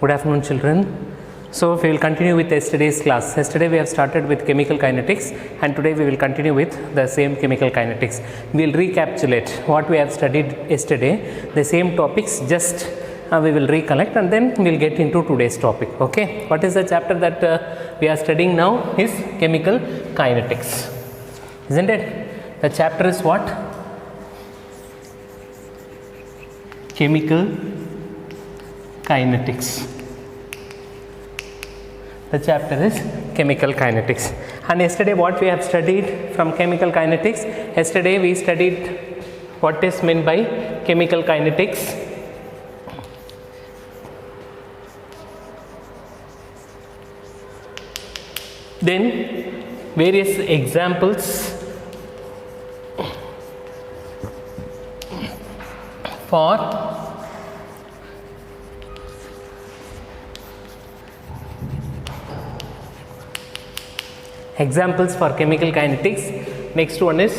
Good afternoon, children. So we will continue with yesterday's class. Yesterday we have started with chemical kinetics, and today we will continue with the same chemical kinetics. We will recapitulate what we have studied yesterday, the same topics, just we will recollect, and then we will get into today's topic. Okay, what is the chapter that we are studying now is chemical kinetics, isn't it? The chapter is what? Chemical kinetics. The chapter is chemical kinetics. And yesterday what we have studied from chemical kinetics, yesterday we studied what is meant by chemical kinetics. Then various examples for chemical kinetics. Next one is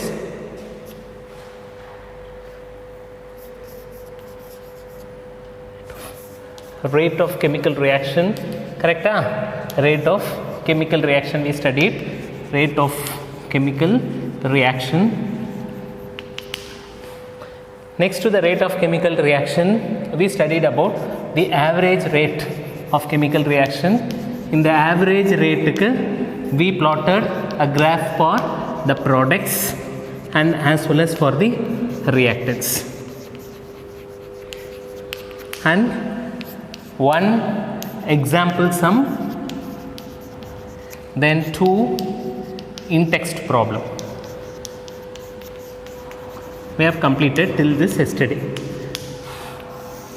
rate of chemical reaction, correct? Rate of chemical reaction we studied, rate of chemical reaction. Next to the rate of chemical reaction, we studied about the average rate of chemical reaction. In the average rate, we plotted a graph for the products and as well as for the reactants. And one example sum, then two in-text problem. We have completed till this yesterday.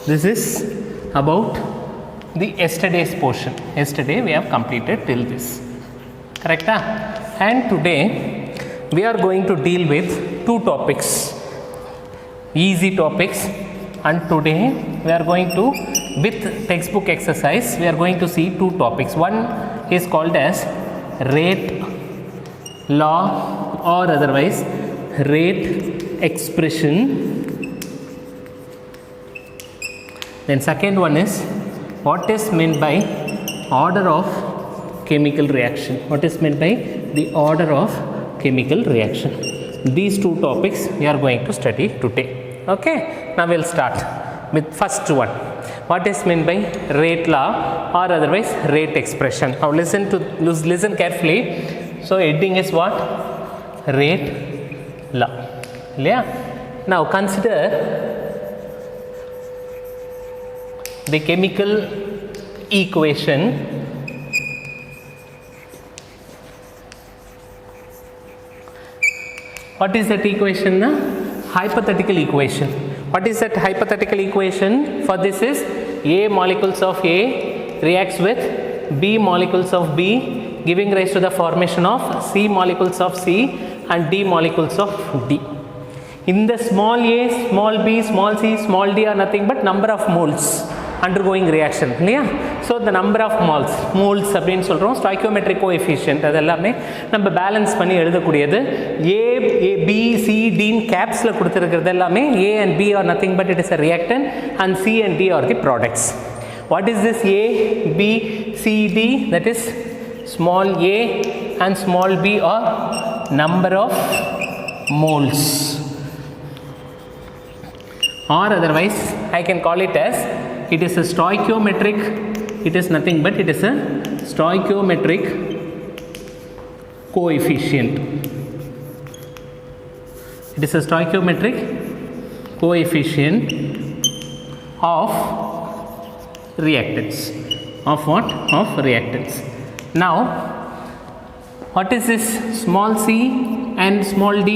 This is about the yesterday's portion. Yesterday we have completed till this. Correct? And today we are going to deal with two topics, easy topics, and today we are going to, with textbook exercise, we are going to see two topics. One is called as rate law or otherwise rate expression. Then second one is what is meant by order of chemical reaction. What is meant by the order of chemical reaction? These two topics we are going to study today. Okay, now we will start with first one. What is meant by rate law or otherwise rate expression? Now listen carefully. So heading is what? Rate law. Yeah. Now consider the chemical equation. What is that equation? Hypothetical equation. What is that hypothetical equation? For this is A molecules of A reacts with B molecules of B, giving rise to the formation of C molecules of C and D molecules of D. In the small a, small b, small c, small d are nothing but number of moles undergoing reaction. So the number of moles அப்படின்னு சொல்றோம், stoichiometric coefficient அதெல்லாமே நம்ம balance பண்ணி எழுதக்கூடியது. A, B, C, D in caps ல கொடுத்திருக்கிறது எல்லாமே A and B are nothing but it is a reactant and C and D are the products. What is this A, B, C, D? That is small a and small b are number of moles, or otherwise I can call it as it is a stoichiometric, it is nothing but it is a stoichiometric coefficient. It is a stoichiometric coefficient of reactants. Of what? Of reactants. Now, what is this small c and small d?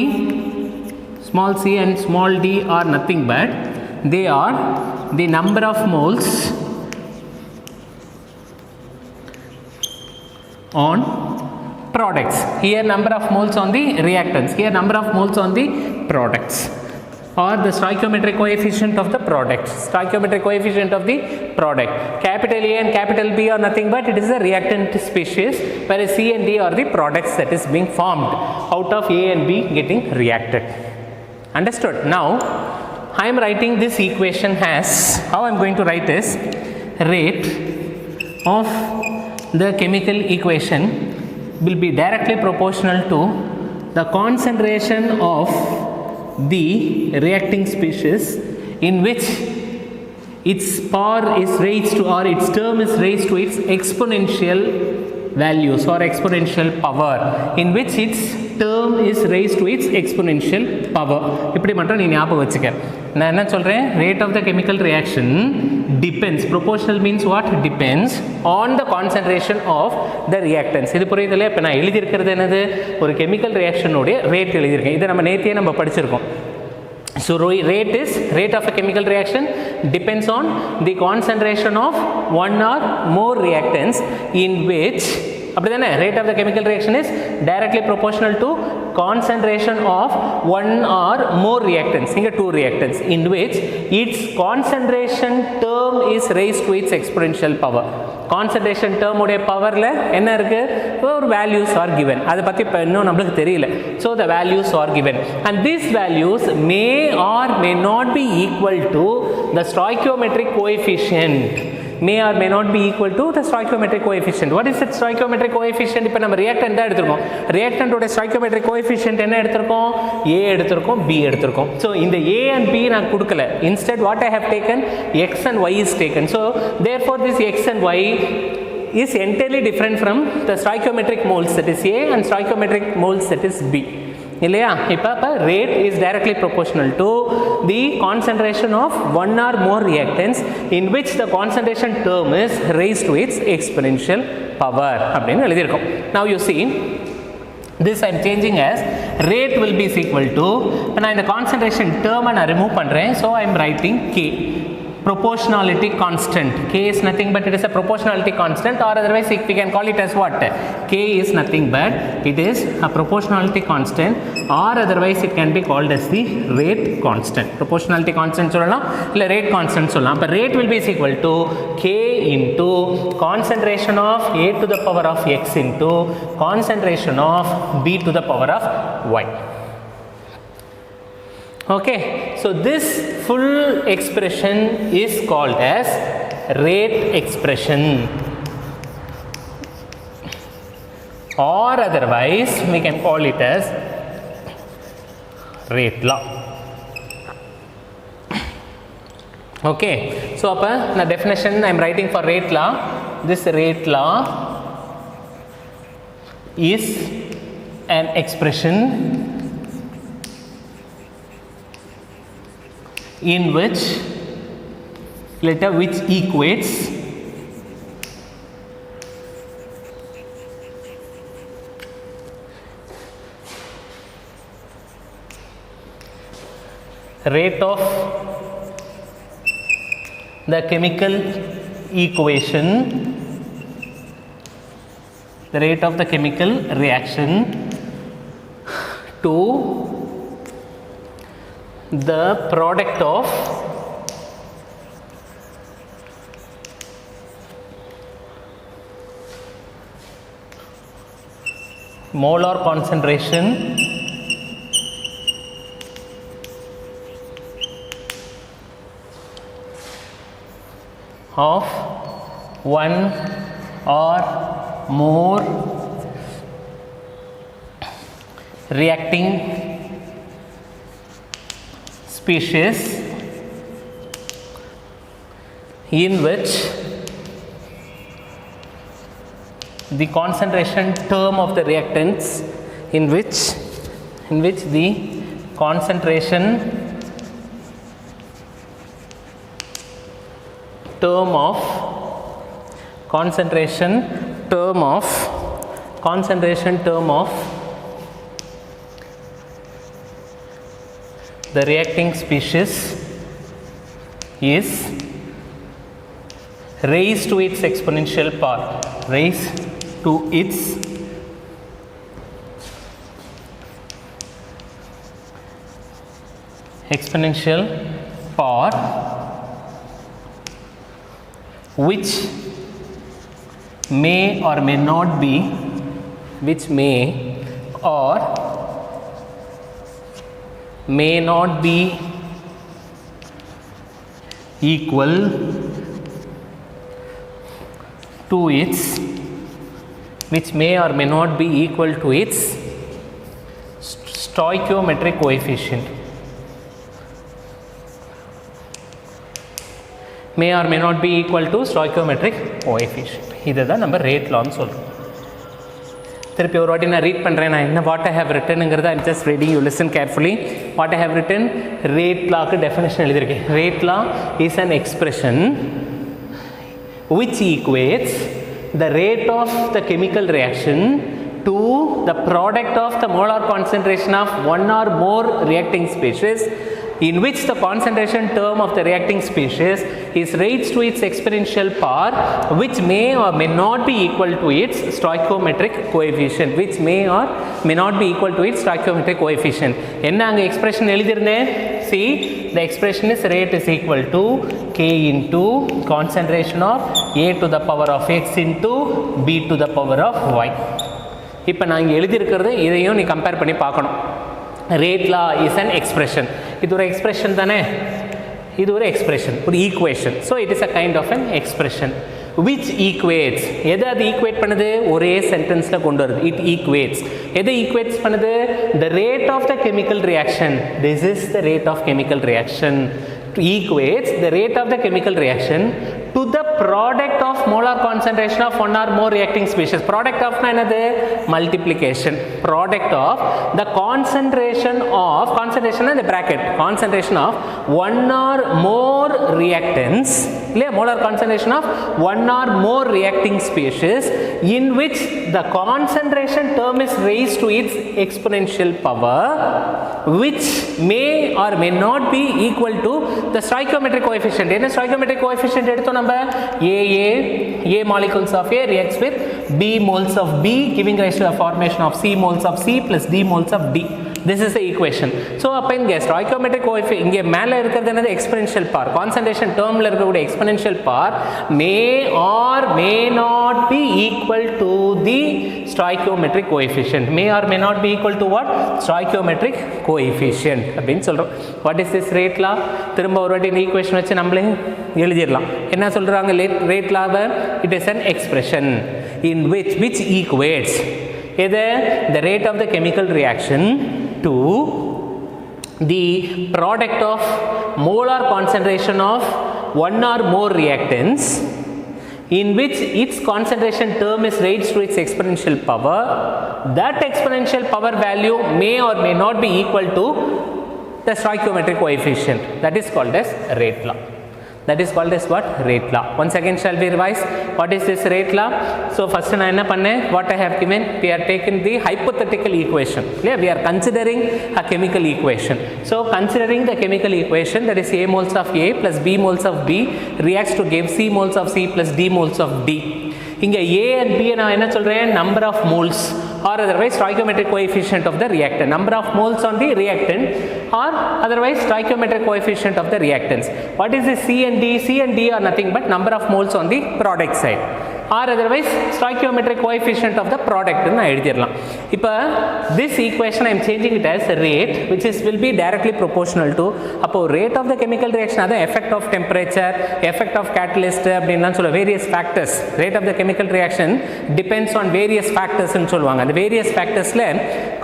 Small c and small d are nothing but they are the number of moles on products. Here number of moles on the reactants, here number of moles on the products, or the stoichiometric coefficient of the product. Stoichiometric coefficient of the product. Capital A and capital B are nothing but it is a reactant species, whereas C and D are the products that is being formed out of A and B getting reacted. Understood? Now I am writing this equation as, how I am going to write is rate of the chemical equation will be directly proportional to the concentration of the reacting species in which its power is raised to, or its term is raised to its exponential values or exponential power, in which its term is raised to its exponential power. இப்படி மட்டும் நீ ஞாபகம் வச்சுக்க. நான் என்ன சொல்கிறேன், rate of the chemical reaction depends, proportional means what, depends on the concentration of the reactants. இது புரியுதுல்ல? இப்போ நான் எழுதியிருக்கிறது என்னது, ஒரு கெமிக்கல் ரியாக்ஷனுடைய ரேட் எழுதியிருக்கேன். இதை நம்ம நேத்தியே நம்ம படிச்சிருக்கோம். So rate of a chemical reaction depends on the concentration of one or more reactants in which, அப்படிதானே, rate of the chemical reaction is directly proportional to concentration of one or more reactants, இங்க two reactants, in which its concentration term is raised to its exponential power. concentration term உடைய பவரில் என்ன இருக்கு, ஒரு values are given. அதை பற்றி இப்போ இன்னும் நம்மளுக்கு தெரியல. So the values are given and these values may or may not be equal to the stoichiometric coefficient. May or may not be equal to the stoichiometric coefficient. What is that stoichiometric coefficient? இப்போ நம்ம reactant தான் எடுத்துருக்கோம். reactant உடைய stoichiometric coefficient என்ன எடுத்துருக்கோம், A எடுத்துருக்கோம், B எடுத்துருக்கோம். So இந்த A and B நான் கொடுக்கல. Instead what I have taken, X and Y is taken. So therefore this X and Y is entirely different from the stoichiometric moles that is A and stoichiometric moles that is B. இல்லையா? இப்போ rate is directly proportional to the concentration of one or more reactants in which the concentration term is raised to its exponential power அப்படின்னு எழுதியிருக்கோம். Now you see this I am changing as rate will be equal to, நான் இந்த concentration term நான் remove பண்ணுறேன். So I am writing K, proportionality constant. K is nothing but it is a proportionality constant, or otherwise we can call it as what, K is nothing but it is a proportionality constant, or otherwise it can be called as the rate constant. Proportionality constant சொல்லலாம், இல்லை rate constant சொல்லலாம். அப்போ rate will be equal to K into concentration of A to the power of X into concentration of B to the power of Y. Okay, so this full expression is called as rate expression, or otherwise we can call it as rate law. Okay, so appa the definition I am writing for rate law. This rate law is an expression in which letter which equates rate of the chemical equation, the rate of the chemical reaction to the product of molar concentration of one or more reacting species in which the concentration term of the reactants in which the concentration term of the reacting species is raised to its exponential power, raised to its exponential power, which may or may not be, which may or may not be equal to its, which may or may not be equal to its stoichiometric coefficient. May or may not be equal to stoichiometric coefficient. இதுதான் நம்ம rate லான்னு சொல்கிறோம். திருப்பி ஒரு வாட்டி நான் read பண்ணுறேன். நான் என்ன வாட் ஐ ஹேவ் ரிட்டனுங்கிறத I'm just reading, you listen carefully. What I have written, rate லாக்கு டெஃபினேஷன் எழுதியிருக்கேன். Rate law is an expression which equates the rate of the chemical reaction to the product of the molar concentration of one or more reacting species, in which the concentration term of the reacting species is raised to its exponential power, which may or may not be equal to its stoichiometric coefficient, which may or may not be equal to its stoichiometric coefficient. என்ன அங்கே expression எழுதியிருந்தேன்? See, the expression is rate is equal to K into concentration of A to the power of X into B to the power of Y. இப்போ நான் இங்கே எழுதியிருக்கிறது இதையும் நீ compare பண்ணி பார்க்கணும். Rate law is an expression. இது ஒரு எக்ஸ்பிரஷன் தானே, இது ஒரு எக்ஸ்பிரஷன், ஒரு equation. So it is a kind of an expression which equates. எது அது ஈக்குவேட் பண்ணுது? ஒரே சென்டென்ஸில் கொண்டு வருது. இட் ஈக்குவேட்ஸ். எது ஈக்குவேட்ஸ் பண்ணுது? the rate of the chemical reaction. This is the rate of chemical reaction. Equates the rate of the chemical reaction to the product of molar concentration of one or more reacting species. Product of another multiplication. Product of the concentration of, concentration in the bracket, concentration of one or more reactants, molar concentration of one or more reacting species in which the concentration term is raised to its exponential power, which may or may not be equal to the stoichiometric coefficient. என்ன stoichiometric coefficient எடுத்தோம் நம்ம? A molecules of A reacts with B moles of B, giving rise to the formation of C moles of C plus D moles of D. This is the equation. So அப்போ இங்கே stoichiometric coefficient, இங்கே மேலே இருக்கிறது என்னது? exponential power. concentration termல இருக்கக்கூடிய exponential power may or may not be equal to the stoichiometric coefficient. May or may not be equal to what? stoichiometric coefficient அப்படின்னு சொல்கிறோம். What is this rate law? திரும்ப ஒரு வாட்டி இந்த ஈக்குவேஷன் வச்சு நம்மளே எழுதிடலாம். என்ன சொல்கிறாங்க ரேட் லாவை? It is an expression in which equates either the rate of the chemical reaction to the product of molar concentration of one or more reactants in which its concentration term is raised to its exponential power. That exponential power value may or may not be equal to the stoichiometric coefficient. That is called as rate law. That is called as what? Rate law. Once again shall we revise what is this rate law? So first நான் என்ன பண்ணேன்? What I have given, we are taken the hypothetical equation. We are considering a chemical equation. So considering the chemical equation, that is A moles of A plus B moles of B reacts to give C moles of C plus D moles of D. இங்கே A and B நான் என்ன சொல்கிறேன்? number of moles or otherwise stoichiometric coefficient of the reactant. Number of moles on the reactant or otherwise stoichiometric coefficient of the reactants. What is this C and D? C and D are nothing but number of moles on the product side or otherwise stoichiometric coefficient of the product ன்னு நான் எழுதிடலாம். இப்போ this equation I am changing it as rate, which is will be directly proportional to, அப்போ rate of the chemical reaction, அது effect of temperature, effect of catalyst அப்படின்லாம் சொல்ல various factors. Rate of the chemical reaction depends on various factors ன்னு சொல்லுவாங்க. அந்த various factorsல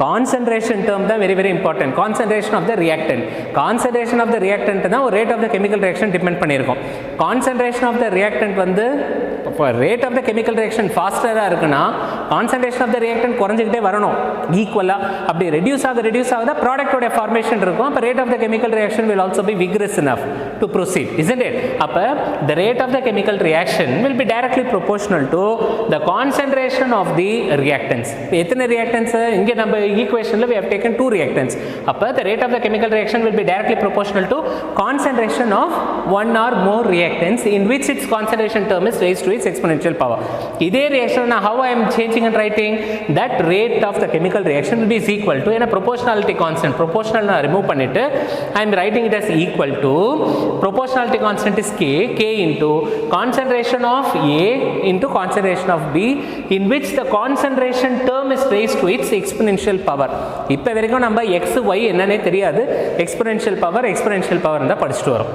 concentration term தான் very very important. Concentration of the reactant. Concentration of the reactant தான் ஒரு rate of the chemical reaction depend பண்ணியிருக்கோம். Concentration of the reactant வந்து rate of the chemical reaction faster-ஆ இருக்குன்னா concentration of the reactant குறைஞ்சிக்கிட்டே வரணும் ஈக்குவலாக. அப்படி ரெடியூஸ் ஆகுதா ப்ராடக்டோட ஃபார்மேஷன் இருக்கும். அப்போ rate of the chemical reaction will also be vigorous enough to proceed, isn't it? அப்போ the rate of the chemical reaction will be directly proportional to the concentration of the reactants. எத்தனை reactants? இங்கே நம்ம ஈக்குவேஷனில் we have taken 2 reactants. அப்போ the rate of the chemical reaction will be directly proportional to concentration of one or more reactants in which its concentration term is raised to its exponential power. இதே reaction how I am changing and writing that rate of the chemical reaction will be is equal to a proportionality constant. Proportional நான் remove பண்ணிட்டு I am writing it as equal to proportionality constant is K into concentration of A into concentration of B in which the concentration term is raised to its exponential power. இப்போ வரைக்கும் நம்ம x y என்னன்னே தெரியாது, exponential power தான் படிச்சுட்டு வரோம்.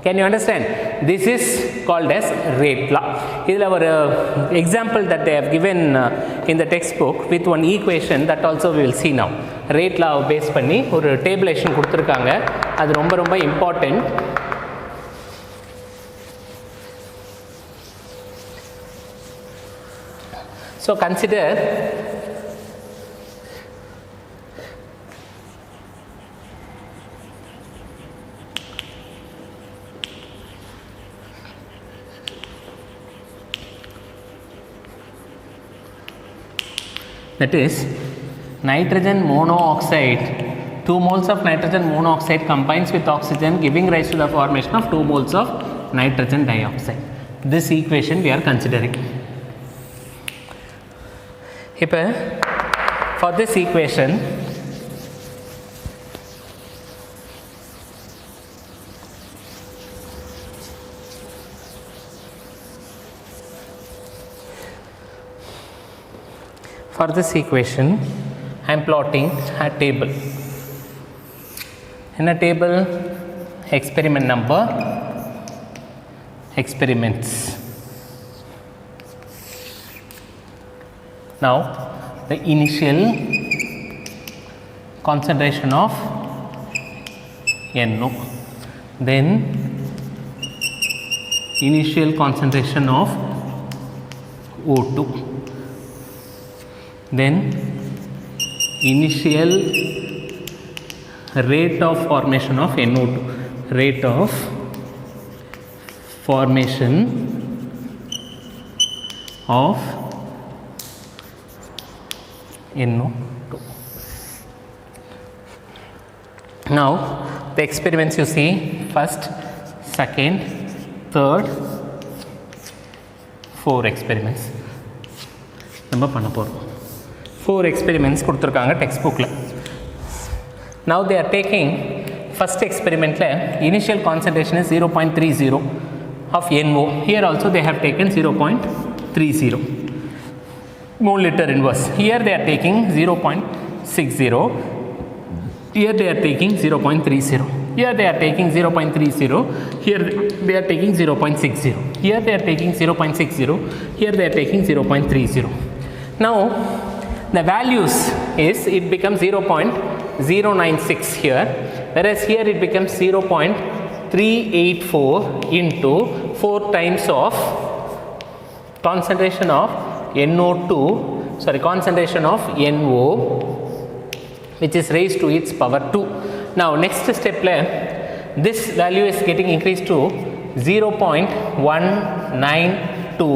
Can you understand? This is called as rate law. This is our example that they have given in the textbook with one equation that also we will see now. Rate law base பண்ணி ஒரு tabulation கொடுத்திருக்காங்க. அது ரொம்ப important. So consider that is nitrogen monoxide, 2 moles of nitrogen monoxide combines with oxygen giving rise to the formation of 2 moles of nitrogen dioxide. This equation we are considering. இப்போ for this equation I am plotting a table. In a table, experiment number, experiments. Now the initial concentration of NO, then initial concentration of O2, then initial rate of formation of NO2, rate of formation of NO2. Now the experiments you see, first, second, third, 4 experiments நம்ம பண்ண போறோம். 4 experiments கொடுத்திருக்காங்க text புக்ல. Now they are taking first experiment la initial concentration is 0.30 of NO. Here also they have taken 0.30 mole liter inverse. Here they are taking 0.60. Here they are taking 0.30. Here they are taking 0.30. Here they are taking 0.60. Here they are taking 0.60. Here they are taking 0.30. Now the values is it becomes 0.096 here, whereas here it becomes 0.384 into 4 times of concentration of NO2, sorry, concentration of NO, which is raised to its power 2. Now next step la this value is getting increased to 0.192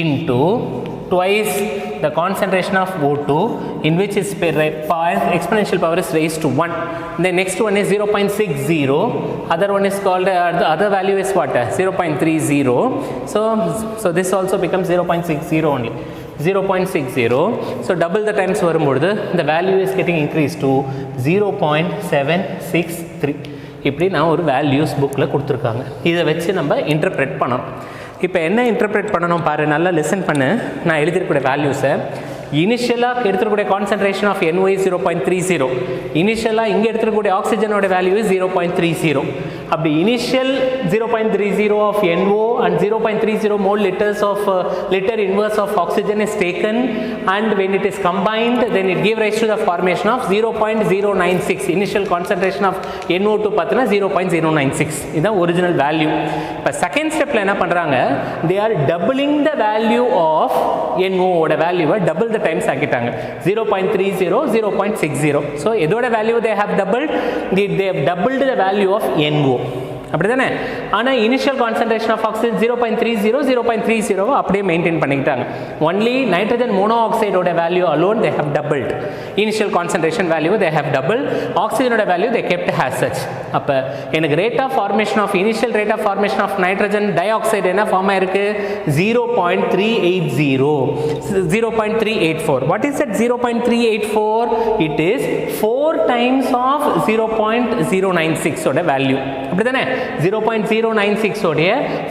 into twice the concentration of O2, in which is exponential power is raised to 1. The next one is 0.60, other one is called the other value is what, 0.30. So this also becomes 0.60 only, 0.60. So double the times வரும்போது the value is getting increased to 0.763. இப்படி நான் ஒரு values புக்கில் கொடுத்துருக்காங்க. இதை வச்சு நம்ம interpret பண்ணணும். இப்போ என்ன இன்டர்பிரேட் பண்ணணும் பாரு, நல்லா லிசன் பண்ணு. நான் எழுதிருக்கூடிய வேல்யூஸை இனிஷியலாக எடுத்துக்கூடிய கான்சன்ட்ரேஷன் ஆஃப் NO is 0.30. இனிஷியலாக இங்கே எடுத்துக்கூடிய ஆக்சிஜனோட வேல்யூ is 0.30. அப்படி initial 0.30 of NO and 0.30 mole liters of liter inverse of oxygen is taken, and when it is combined then it give rise to the formation of 0.096. initial concentration of NO2 பார்த்தீங்கன்னா 0.096. இதுதான் original value. இப்போ second ஸ்டெப்பில் என்ன பண்ணுறாங்க, they are doubling the value of NO ஓட வேல்யூவை double the times ஆக்கிட்டாங்க. 0.30, 0.60. So எதோட value they have doubled, they have doubled the value of NO. அப்படிதானே? ஆனால் இனிஷியல் கான்சன்ட்ரேஷன் ஆஃப் ஆக்சிஜன் 0.30, 0.30 அப்படியே மெயின்டைன் பண்ணிக்கிட்டாங்க. ஒன்லி நைட்ரஜன் மோனோஆக்சைடோட value alone they have doubled. Initial concentration value they have doubled. ஆக்சிஜனோட value they kept as such. அப்போ எனக்கு rate of formation of initial rate of formation of nitrogen dioxide என்ன form ஆயிருக்கு, 0.380, 0.384. What is that 0.384? It is 4 times of 0.096 ஓட value. அப்படிதானே? 0.096 உடைய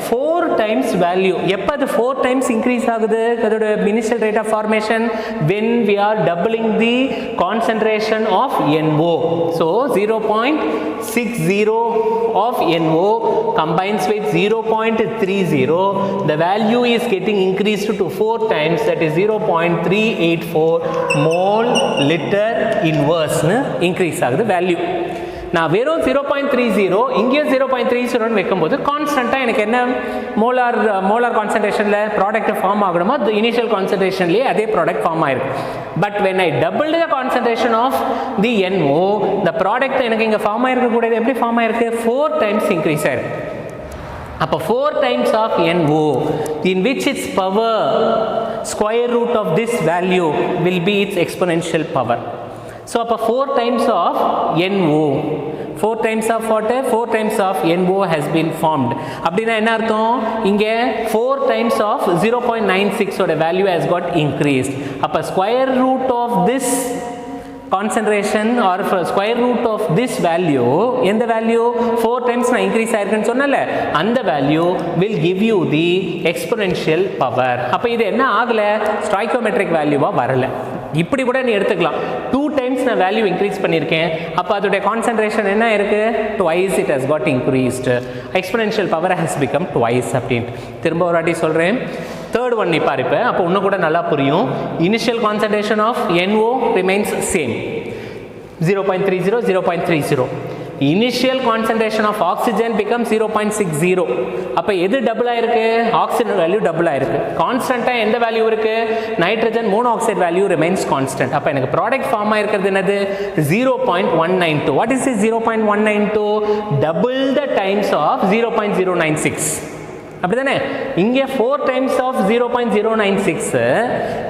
4 times value. எப்ப அது 4 times increase ஆகுது அதோட initial rate of formation? When we are doubling the concentration of NO. So 0.60 of NO combines with 0.30, the value is getting increased to 4 times, that is 0.384 mole liter inverse increase ஆகுது value. நான் வெறும் 0.30 இங்கேயும் 0.30 வைக்கும்போது கான்ஸ்டண்ட்டாக எனக்கு என்ன molar கான்சன்ட்ரேஷனில் product form ஆகணுமோ அது இனிஷியல் கான்சன்ட்ரேஷன்லேயே அதே ப்ராடக்ட் ஃபார்ம் ஆயிருக்கு. But when I double the concentration of the NO, the product எனக்கு இங்கே ஃபார்ம் ஆயிருக்கக்கூடியது எப்படி ஃபார்ம் ஆயிருக்கு? 4 times இன்க்ரீஸ் ஆயிருக்கு. அப்போ 4 times of NO in which its power square root of this value will be its exponential power. So அப்போ 4 times of NO, 4 times of what? 4 times of NO has been formed. அப்படின்னா என்ன அர்த்தம்? இங்கே 4 times of 0.96 ஓட value has got increased. அப்போ square root of this concentration or square root of this value, எந்த value 4 times நான் increase ஆயிருக்குன்னு சொன்னல, அந்த value will give you the exponential power. அப்போ இது என்ன ஆகல? stoichiometric வேல்யூவா வரல. இப்படி கூட நீ எடுத்துக்கலாம். 2 times நான் வேல்யூ இன்க்ரீஸ் பண்ணியிருக்கேன், அப்போ அதோடைய கான்சன்ட்ரேஷன் என்ன இருக்கு? twice it has got increased. exponential power has become twice அப்படின்ட்டு. திரும்ப ஒரு வாட்டி சொல்கிறேன். தேர்ட் ஒன் நீ பாருப்ப, அப்போ இன்னும் கூட நல்லா புரியும். Initial concentration of NO remains same 0.30, 0.30. Initial concentration of oxygen becomes 0.60. அப்போ எது டபுள் ஆயிருக்கு? ஆக்சிஜன் வேல்யூ டபுள் ஆயிருக்கு. கான்ஸ்டன்ட்டாக எந்த வேல்யூ இருக்கு? Nitrogen monoxide value remains constant. அப்போ எனக்கு ப்ராடக்ட் ஃபார்ம் ஆயிருக்கிறது என்னது? 0.192. What is 0.192? Double the times of 0.096. அப்படிதானே? இங்கே 4 times of 0.096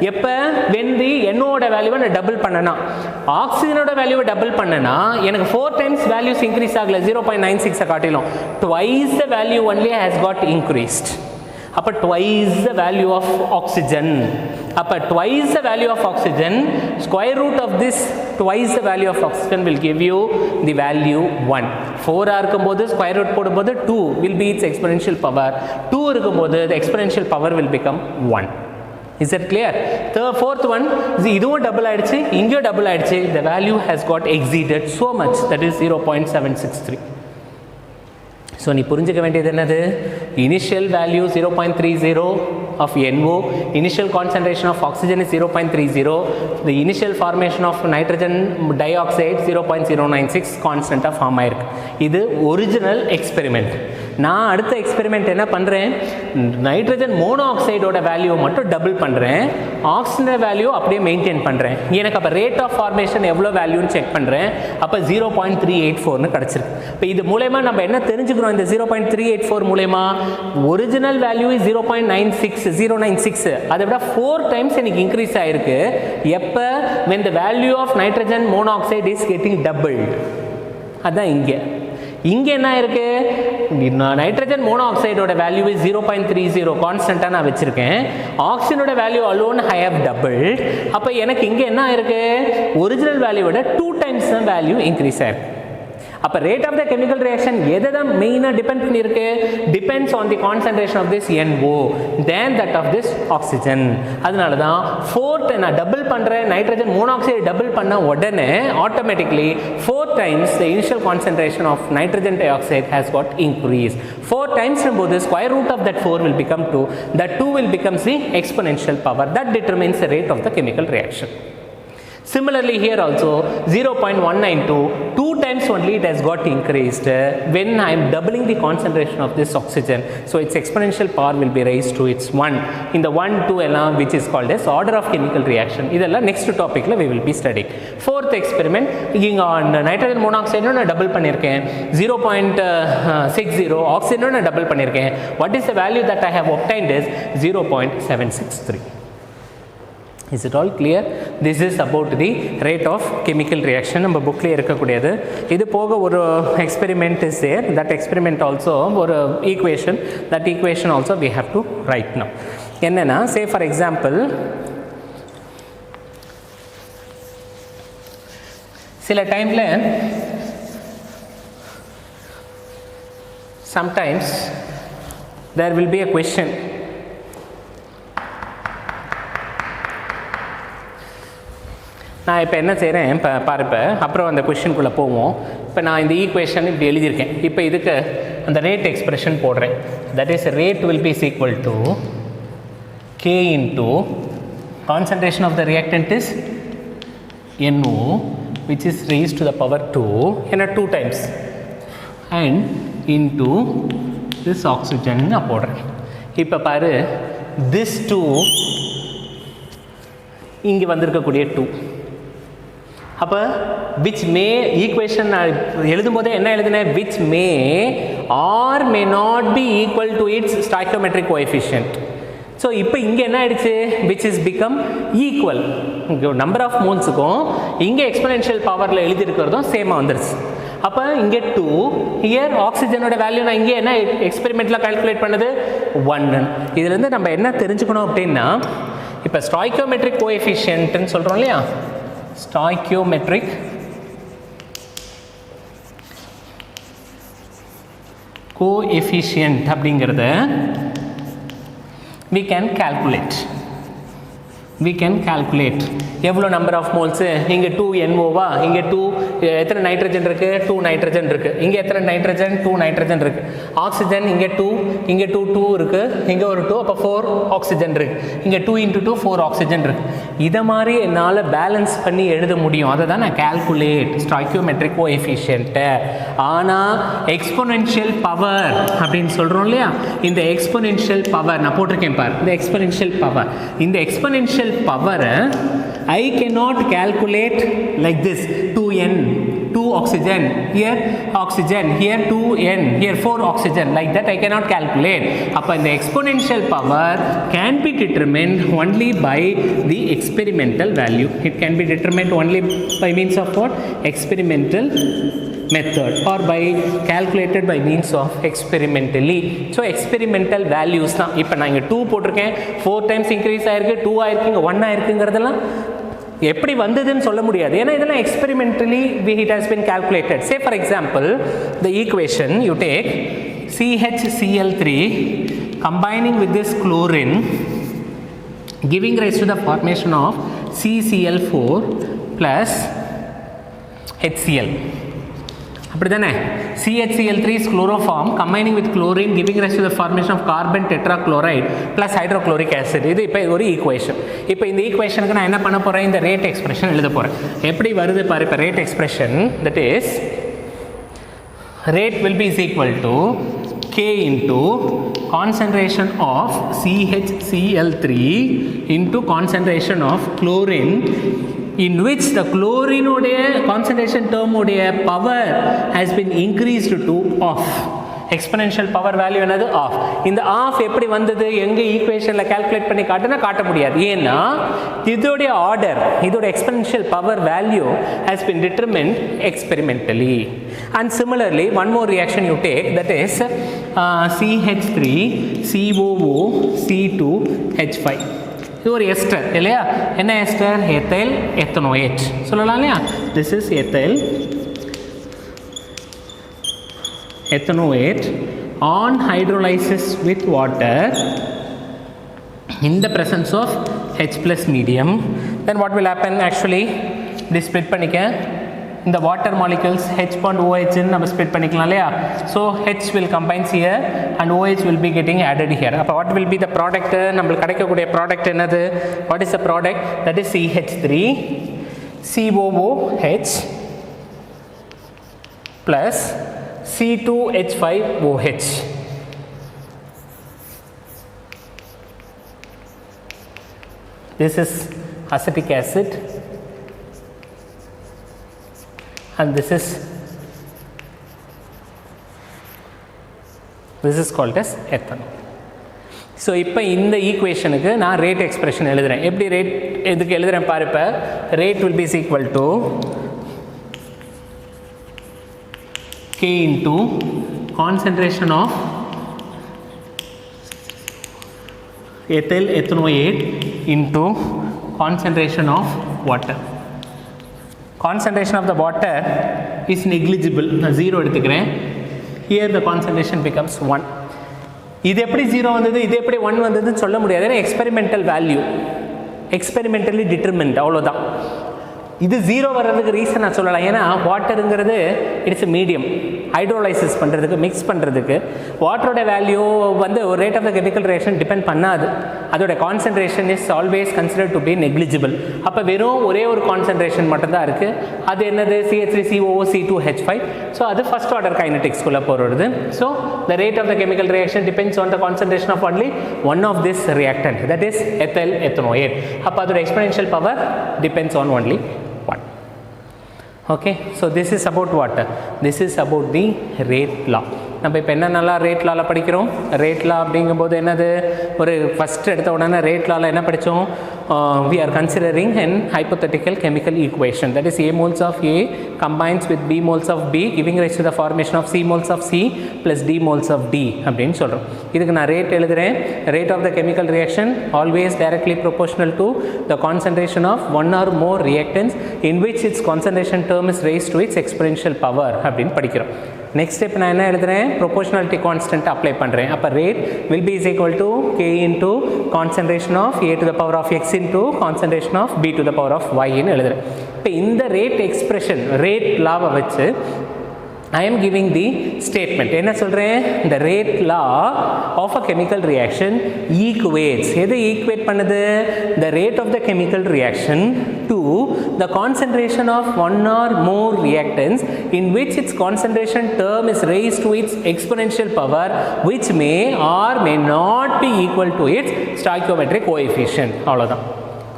எப்போ? when the NO ஓட வேல்யூவை நான் டபுள் பண்ணனா, ஆக்சிஜனோட வேல்யூவை டபுள் பண்ணனா எனக்கு 4 times வேல்யூஸ் இன்க்ரீஸ் ஆகல, 0.96 காட்டிலும் twice the value only has got increased. அப்போ twice the value of oxygen. அப்போ twice the value of oxygen, square root of this twice the value of oxygen will give you the value 1. 4 இருக்கும்போது square root போடும்போது 2 will be its exponential power. 2 இருக்கும்போது the exponential power will become 1. Is that clear? The fourth one, இதுவும் double ஆயிடுச்சு, இங்கேயும் double ஆயிடுச்சு. The value has got exceeded so much, that is 0.763. So நீ புரிஞ்சுக்க வேண்டியது என்னது? Initial value 0.30 of NO, initial concentration of oxygen is 0.30, the initial formation of nitrogen dioxide 0.096 constant of form ஆயிருக்கு. இது ஒரிஜினல் எக்ஸ்பெரிமெண்ட். நான் அடுத்த experiment என்ன பண்ணுறேன்? நைட்ரஜன் மோனோஆக்சைடோட வேல்யூ மட்டும் டபுள் பண்ணுறேன், ஆக்சிஜன் வேல்யூ அப்படியே மெயின்டைன் பண்ணுறேன். எனக்கு அப்போ ரேட் ஆஃப் ஃபார்மேஷன் எவ்வளோ வேல்யூன்னு செக் பண்ணுறேன். அப்போ 0.384 கிடச்சிருக்கு. இப்போ இது மூலயமா நம்ம என்ன தெரிஞ்சுக்கிறோம்? இந்த 0.384 மூலயமா ஒரிஜினல் வேல்யூ 0.096, அதை விட 4 times எனக்கு இன்க்ரீஸ் ஆயிருக்கு. எப்போ? when the value of nitrogen monoxide is getting doubled. அதான் இங்கே என்ன இருக்கு? நைட்ரஜன் மோனோஆக்சைடோட வேல்யூ 0.30 கான்ஸ்டன்ட்டாக நான் வச்சுருக்கேன். ஆக்சிஜனோட value alone I have doubled. அப்போ எனக்கு இங்கே என்ன இருக்கு? ஒரிஜினல் வேல்யூவோட 2 times தான் வேல்யூ இன்க்ரீஸ் ஆயிருக்கு. அப்போ rate of the chemical reaction எதை தான் மெயினாக டிபெண்ட் பண்ணியிருக்கு? Depends on the concentration of this NO then that of this oxygen. அதனால தான் 4 நான் டபுள் பண்ணுறேன், நைட்ரஜன் மோனோஆக்சைடு டபுள் பண்ண உடனே automatically 4 times the initial concentration of nitrogen dioxide has got increased. 4 times போது square root of that 4 will become 2. That 2 will become the exponential power that determines the rate of the chemical reaction. Similarly here also 0.192, 2 times only it has got increased when I am doubling the concentration of this oxygen. So its exponential power will be raised to its 1. In the 1, 2 எல்லாம் which is called as order of chemical reaction. இதெல்லாம் next topicல we will be studying. Fourth experiment, இங்க nitrogen monoxide நான் double பண்ணியிருக்கேன், 0.60, oxygen நான் double பண்ணியிருக்கேன். What is the value that I have obtained is 0.763. Is it all clear? This is about the rate of chemical reaction. நம்ம புக்லேயே இருக்கக்கூடியது. இது போக ஒரு experiment is there. That experiment also ஒரு equation. That equation also we have to write now. என்னன்னா, say for example, சில டைமில் sometimes there will be a question. நான் இப்போ என்ன செய்கிறேன் இப்போ பாருப்ப அப்புறம் அந்த கொஷினுக்குள்ளே போவோம். இப்போ நான் இந்த ஈக்குவேஷன் இப்படி எழுதியிருக்கேன். இப்போ இதுக்கு அந்த ரேட் எக்ஸ்பிரஷன் போடுறேன். That is rate will B equal to K into concentration of the reactant is NO, which is raised to the power 2 in 2 times, and into this oxygen நான் போடுறேன். இப்போ பாரு this 2 இங்கே வந்திருக்கக்கூடிய 2. அப்போ which may equation எழுதும் போதே என்ன எழுதுனேன், which may or may not be equal to its stoichiometric coefficient. So இப்போ இங்கே என்ன ஆயிடுச்சு, which is become equal. இங்கே நம்பர் ஆஃப் மோல்ஸுக்கும் இங்கே எக்ஸ்பொனென்ஷியல் பவரில் எழுதியிருக்கிறதும் சேமாக வந்துருச்சு. அப்போ இங்கே 2, ஹியர் ஆக்சிஜனோட வேல்யூ நான் இங்கே என்ன எக்ஸ்பெரிமெண்ட்டில் கால்குலேட் பண்ணது 1. இதுலேருந்து நம்ம என்ன தெரிஞ்சுக்கணும் அப்படின்னா, இப்போ ஸ்டாய்க்கியோமெட்ரிக் கோஎஃபிஷியன்ட்னு சொல்கிறோம் இல்லையா, ஸ்டாய்க்கியோமெட்ரிக் கோஎஃபிஷியன்ட் அப்படிங்கிறத we can calculate எவ்வளோ நம்பர் ஆஃப் மோல்ஸு, இங்கே 2 NOவா, இங்கே 2 எத்தனை நைட்ரஜன் இருக்குது, 2 நைட்ரஜன் இருக்குது, இங்கே எத்தனை நைட்ரஜன், 2 நைட்ரஜன் இருக்குது, ஆக்சிஜன் இங்கே 2, இங்கே 2 இருக்குது, இங்கே ஒரு 2, அப்போ 4 ஆக்சிஜன் இருக்குது, இங்கே 2 × 2 4 ஆக்சிஜன் இருக்குது. இதை மாதிரி என்னால் பேலன்ஸ் பண்ணி எழுத முடியும். அதை தான் நான் கால்குலேட் ஸ்டாய்க்கியோமெட்ரிக் கோஎஃபிஷியன்ட்டை. ஆனால் எக்ஸ்பொனென்ஷியல் பவர் அப்படின்னு சொல்கிறோம் இல்லையா, இந்த எக்ஸ்பொனென்ஷியல் பவர் நான் போட்டிருக்கேன் பார், இந்த எக்ஸ்பொனென்ஷியல் பவரை I cannot calculate like this. 2n, 2 oxygen, here oxygen, here 2n, here 4 oxygen, like that I cannot calculate. Appa the exponential power can be determined only by the experimental value. It can be determined only by means of what? Experimental method, or by calculated by means of experimentally. So experimental values தான். இப்போ நான் இங்கே 2 போட்டிருக்கேன், 4 times increase ஆயிருக்கு, 2 ஆயிருக்கு, இங்கே 1 ஆயிருக்குங்கிறதெல்லாம் எப்படி வந்ததுன்னு சொல்ல முடியாது. ஏன்னா இதெல்லாம் experimentally it has been calculated. Say for example, the equation you take CHCl3 combining with this chlorine giving rise to the formation of CCl4 plus HCl. அப்படி தானே, CHCl3 is chloroform combining with chlorine giving rise to the formation of carbon tetrachloride plus hydrochloric acid. இது இப்போ ஒரு equation. இப்போ இந்த ஈக்குவேஷனுக்கு நான் என்ன பண்ண போகிறேன், இந்த ரேட் எக்ஸ்பிரஷன் எழுத போகிறேன். எப்படி வருது பாரு. இப்போ rate expression that is rate will be is equal to K into concentration of CHCl3 into concentration of chlorine, in which the chlorine concentration term power has been increased to off. Exponential power value என்னது of. இந்த of எப்படி வந்தது, எங்கே ஈக்குவேஷனில் calculate பண்ணி காட்ட முடியாது. ஏன்னா இதோடைய ஆர்டர், இதோட exponential power value has been determined experimentally. And similarly one more reaction you take, that is CH3 COO C2H5. இது ஒரு எஸ்டர் இல்லையா, என்ன எஸ்டர், எத்தைல் எத்தனோயேட் சொல்லலாம் இல்லையா. This is ethyl ethanoate on hydrolysis with water in the presence of H plus medium. Then what will happen, actually this split பண்ணிக்க இந்த water molecules H bond OH நம்ம split பண்ணிக்கலாம் இல்லையா. So H will combines here and OH will be getting added here. அப்போ what will be the product, நம்மளுக்கு கிடைக்கக்கூடிய product என்னது, what is the product, that is CH3 COOH plus C2H5OH. This is acetic acid and this is called as ethanol. So இப்போ இந்த ஈக்குவேஷனுக்கு நான் rate expression எழுதுகிறேன். எப்படி rate எதுக்கு எழுதுகிறேன் பாரு. இப்போ rate will B equal to K into concentration of ethyl ethanoate into concentration of water. Concentration of the water is negligible. நான் 0 எடுத்துக்கிறேன். Here the concentration becomes 1. இது எப்படி 0 வந்தது, இது எப்படி 1 வந்ததுன்னு சொல்ல முடியாது. ஏன்னா எக்ஸ்பெரிமெண்டல் வேல்யூ, எக்ஸ்பெரிமெண்டலி டிட்டர்மின்ட், அவ்வளோதான். இது 0 வர்றதுக்கு ரீசன் நான் சொல்லலாம். ஏன்னா வாட்டருங்கிறது இட்ஸ் மீடியம், ஹைட்ரோலைசிஸ் பண்ணுறதுக்கு, மிக்ஸ் பண்ணுறதுக்கு வாட்டரோட வேல்யூ வந்து ஒரு rate of the chemical reaction depend பண்ணாது. அதோட concentration is always consider to be negligible. அப்போ வெறும் ஒரே ஒரு கான்சன்ட்ரேஷன் மட்டும்தான் இருக்குது. அது என்னது, CH3COO2H5. ஸோ அது ஃபஸ்ட் ஆர்டர் கைனடிக்ஸ்குள்ளே போகிறது. So the rate of the chemical reaction depends on the concentration of only one of this reactant, that is ethyl ethanoate. அப்போ அதோட experimental power depends on only 1. Okay, so this is about what? This is about the rate law. நம்ம இப்போ என்னென்னலாம் rate லாவில் படிக்கிறோம். Rate லா அப்படிங்கும்போது என்னது, ஒரு first எடுத்த உடனே ரேட் லாவில் என்ன படித்தோம், we are considering an hypothetical chemical equation, that is A moles of A combines with B moles of B giving rise to the formation of C moles of C plus D moles of D அப்படின்னு சொல்கிறோம். இதுக்கு நான் rate எழுதுகிறேன். rate of the chemical reaction always directly proportional to the concentration of one or more reactants in which its concentration term is raised to its exponential power அப்படின்னு படிக்கிறோம். Next step நான் என்ன எழுதுகிறேன், ப்ரொபோஷனாலிட்டி கான்ஸ்டன்ட் அப்ளை பண்ணுறேன். அப்போ rate will be is equal to K into concentration of A to the power of X into concentration of B to the power of Yன்னு எழுதுகிறேன். இப்போ இந்த ரேட் எக்ஸ்பிரஷன், ரேட் லாவை வச்சு I am giving the statement. என்ன சொல்கிறேன், the rate law of a chemical reaction equates, எது equate பண்ணுது, the rate of the chemical reaction to the concentration of one or more reactants in which its concentration term is raised to its exponential power which may or may not be equal to its stoichiometric coefficient. அவ்வளோதான்.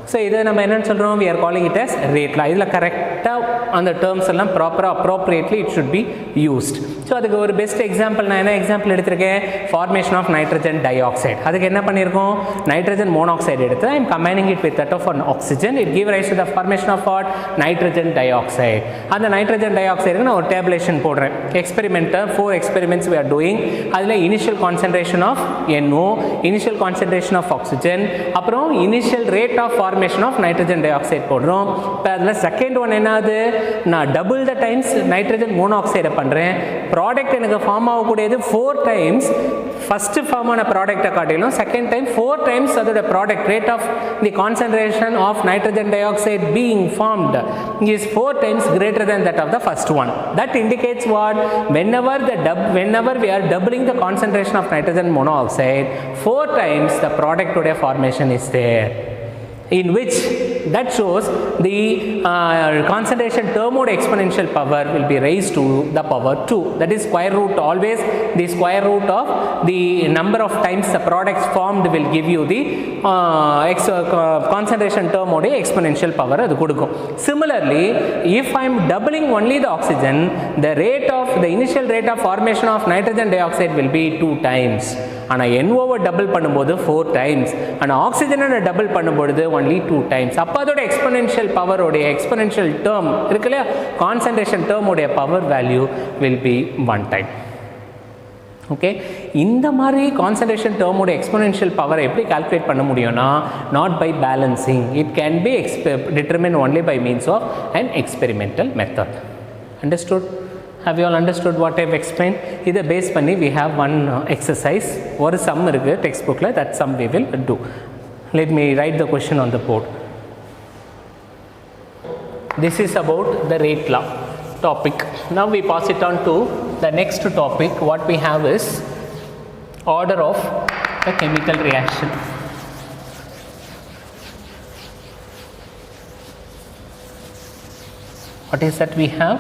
So இதை நம்ம என்னென்னு சொல்கிறோம், we are calling it as rate law. இதில் கரெக்டாக அந்த terms எல்லாம் ப்ராப்பராக appropriately it should be used. So அதுக்கு ஒரு பெஸ்ட் எக்ஸாம்பிள் நான் என்ன எக்ஸாம்பிள் எடுத்திருக்கேன், formation of nitrogen dioxide. அதுக்கு என்ன பண்ணியிருக்கோம், நைட்ரஜன் மோனாக்சைடு எடுத்து I am combining it with that of an oxygen, it give rise to the formation of what, nitrogen dioxide. அந்த நைட்ரஜன் டை ஆக்சைடுக்கு நான் ஒரு டேப்லேஷன் போடுறேன். எக்ஸ்பெரிமெண்ட்டை 4 எக்ஸ்பெரிமெண்ட்ஸ் we are doing. அதில் initial concentration of NO, initial concentration of oxygen, அப்புறம் initial rate of formation of nitrogen dioxide போடுறோம். இப்போ அதில் செகண்ட் ஒன் என்னது, நான் டபுள் த டைம்ஸ் நைட்ரஜன் மோனோஆக்சைடை பண்ணுறேன். ப்ராடக்ட் எனக்கு ஃபார்ம் ஆகக்கூடியது 4 டைம்ஸ் ஃபஸ்ட்டு ஃபார்ம் ஆன ப்ராடக்டை காட்டிலும் செகண்ட் டைம் 4 டைம்ஸ் அதோட product rate of the concentration of nitrogen dioxide being formed is 4 times greater than that of the first one. That indicates what, whenever we are doubling the concentration of nitrogen monoxide, 4 times the product today formation is there, in which that shows the concentration termode exponential power will be raised to the power 2, that is square root, always the square root of the number of times the products formed will give you the concentration termode exponential power அது கொடுக்கும். Similarly, if I am doubling only the oxygen, the initial rate of formation of nitrogen dioxide will be 2 times. ஆனால் NOவை double பண்ணும்போது 4 times, ஆனால் ஆக்சிஜனை double பண்ணும்போது only 2 times. அப்போ அதோட exponential பவரோடைய exponential term இருக்கு இல்லையா, கான்சன்ட்ரேஷன் டேர்மோடைய power value will be 1 time. Okay, இந்த மாதிரி கான்சன்ட்ரேஷன் டேர்மோட எக்ஸ்பொனென்ஷியல் பவரை எப்படி கால்குலேட் பண்ண முடியும்னா, not by balancing, it can be determine only by means of an experimental method. Understood? Have you all understood what I have explained? இதை base பண்ணி we have one exercise, ஒரு sum இருக்குது textbookல, that sum we will do. Let me write the question on the board. This is about the rate law topic. Now we pass it on to the next topic. What we have is order of the chemical reaction. What is that we have?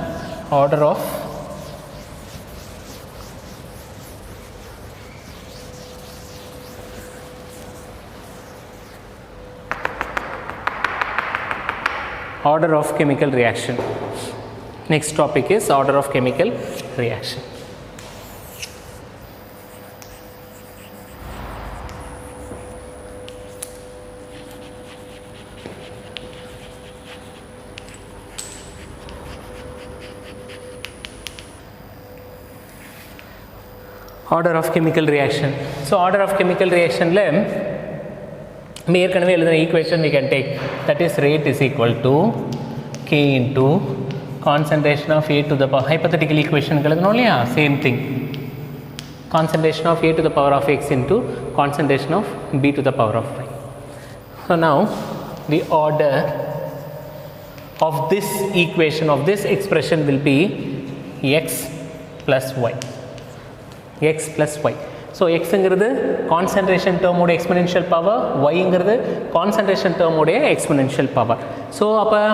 Order of chemical reaction. Next topic is order of chemical reaction. Order of chemical reaction. So order of chemical reaction le we ஏற்கனவே எழுதின equation we can take, that is rate is equal to K into concentration of A to the power, hypothetical equation எழுதணும் இல்லையா, same thing. concentration of A to the power of X into concentration of B to the power of Y. So now the order of this equation, of this expression will be X plus Y. X plus Y. So X is concentration term of exponential power, Y is concentration term of exponential power. So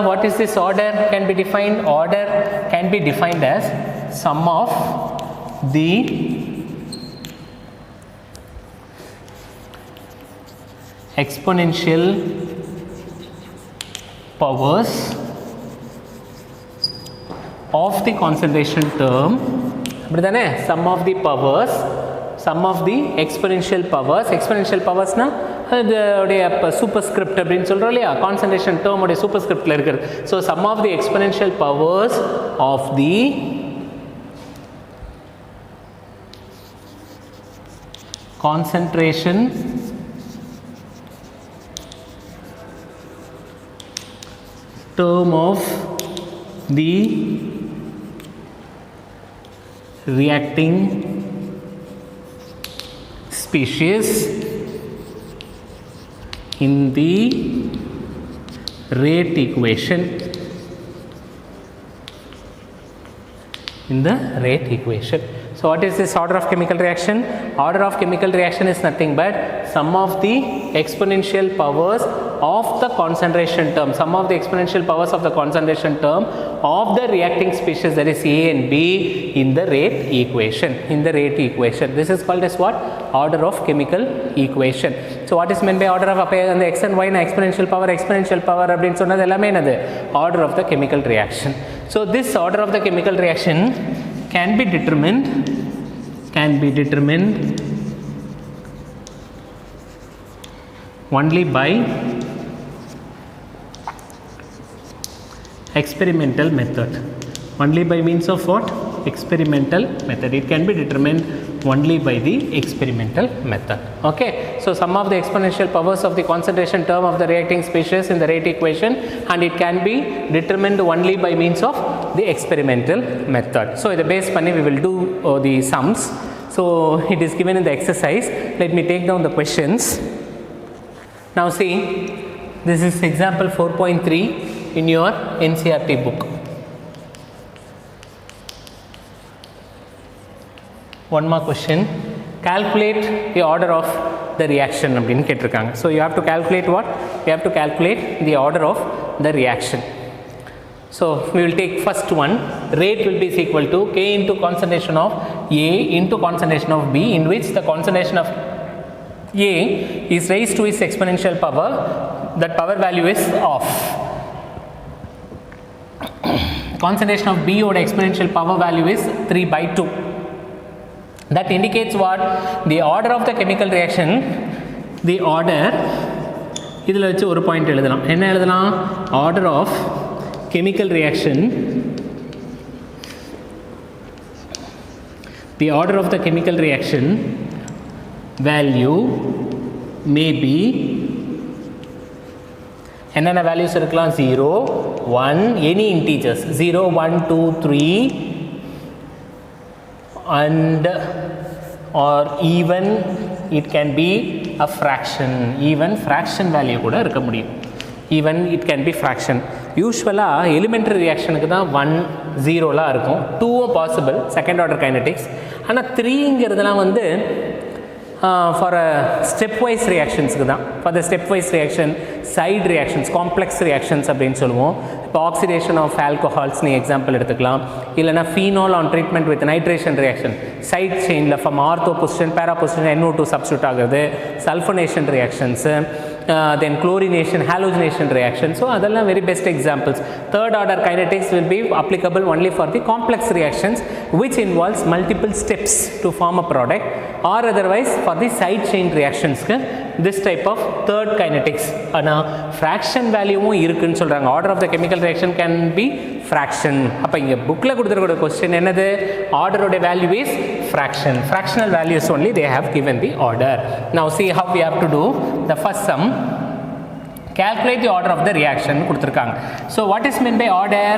what is this order can be defined? Order can be defined as sum of the exponential powers of the concentration term, sum of the powers, sum of the exponential powers na the superscript அப்படினு சொல்றோம் இல்லையா, concentration term உடைய superscriptல இருக்கு. So sum of the exponential powers of the concentration term of the reacting species in the rate equation, So what is this order of chemical reaction? Order of chemical reaction is nothing but sum of the exponential powers of the concentration term, sum of the exponential powers of the concentration term of the reacting species, that is A and B, in the rate equation. This is called as what? Order of chemical equation. So what is meant by order of the X and Y na exponential power அப்படினு சொன்னது எல்லாமே என்னது? Order of the chemical reaction. So this order of the chemical reaction can be determined only by experimental method. Only by means of what? Experimental method. It can be determined only by the experimental method. Okay, so sum of the exponential powers of the concentration term of the reacting species in the rate equation, and it can be determined only by means of the experimental method. So the base panni we will do the sums. So it is given in the exercise. Let me take down the questions. Now see, this is example 4.3 in your NCERT book. One more question. Calculate the order of the reaction அப்படினு கேட்டிருக்காங்க. So you have to calculate what? You have to calculate the order of the reaction. So we will take first one. Rate will be equal to K into concentration of A into concentration of B, in which the concentration of A is raised to its exponential power. That power value is off. Concentration of B or exponential power value is 3/2. That indicates what? The order of the chemical reaction. The order, இதில் வச்சு ஒரு point எழுதலாம். என்ன எழுதலாம்? Order of chemical reaction. The order of the chemical reaction value may be, என்னென்ன values இருக்கலாம்? 0, 1, any integers, 0, 1, 2, 3, and or even it can be a fraction. Even fraction value கூட இருக்க முடியும். Even it can be fraction. யூஸ்வலாக elementary ரியாக்ஷனுக்கு தான் 1, 0லாம் இருக்கும். 2 possible second order kinetics. ஆனால் 3ங்கிறதுலாம் வந்து ஃபார் ஸ்டெப் வைஸ் ரியாக்ஷன்ஸுக்கு தான். For the step wise reaction, side reactions, complex reactions அப்படின்னு சொல்லுவோம். இப்போ ஆக்சிடேஷன் ஆஃப் ஆல்கோஹால்ஸ் நீ எக்ஸாம்பிள் எடுத்துக்கலாம். இல்லைனா phenol on treatment with nitration reaction, side செயினில் from ortho position para position NO2 substitute ஆகுது, சல்ஃபனேஷன் ரியாக்ஷன்ஸு, then chlorination, halogenation reaction. So அதெல்லாம் very best examples. Third order kinetics will be applicable only for the complex reactions which involves multiple steps to form a product, or otherwise for the side chain reactions this type of third kinetics. ஆனால் fraction வேல்யூவும் இருக்குன்னு சொல்கிறாங்க. Order of the chemical reaction can be fraction. அப்போ இங்கே புக்கில் கொடுத்துருக்கிற question என்னது? ஆர்டரோட value is fraction. Fractional values only they have given the order. Now see how we have to do the first sum. Calculate the order of the reaction கொடுத்துருக்காங்க. So what is meant by order?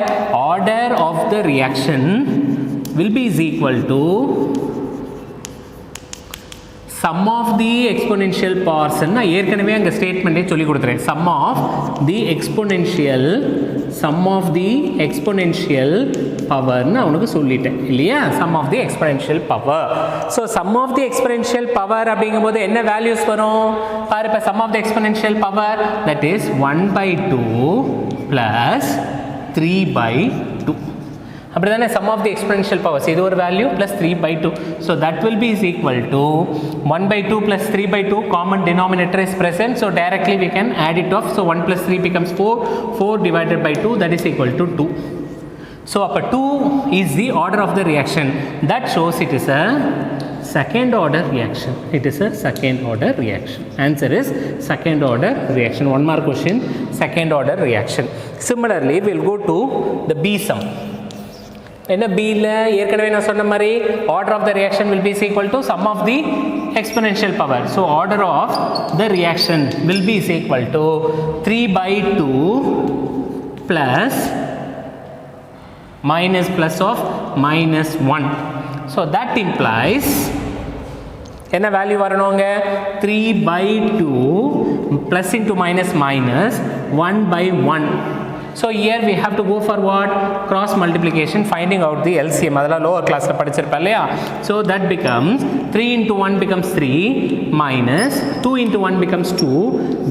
Order of the reaction will be is equal to sum of the exponential powers நான் ஏற்கனவே அங்க ஸ்டேட்மென்ட்டே சொல்லி கொடுத்துறேன் sum of the exponential power நான் உனக்கு சொல்லிட்டேன் இல்லையா sum of the exponential power so sum of the exponential power அப்படிங்கும்போது என்ன வேல்யூஸ் வரும் பாரு இப்ப sum of the exponential power that is 1/2 plus 3/2 அப்படிதானே sum of the exponential powers இது ஒரு value plus 3/2 so that will be is equal to 1/2 plus 3/2 common denominator is present so directly we can add it off so 1 plus 3 becomes 4 divided by 2 that is equal to 2 so upper 2 is the order of the reaction that shows it is a second order reaction it is a second order reaction answer is second order reaction one more question second order reaction similarly we'll go to the B sum என்ன B ல ஏற்கனவே நான் சொன்ன மாதிரி order of the reaction will be is equal to sum of the exponential power so order of the reaction will be is equal to 3/2 plus minus plus of minus 1 so that implies என்ன value வரணுங்க 3/2 plus into minus minus 1/1 so here we have to go for what cross multiplication finding out the LCM adala lower class la padichirpa illaya so that becomes 3 into 1 becomes 3 minus 2 into 1 becomes 2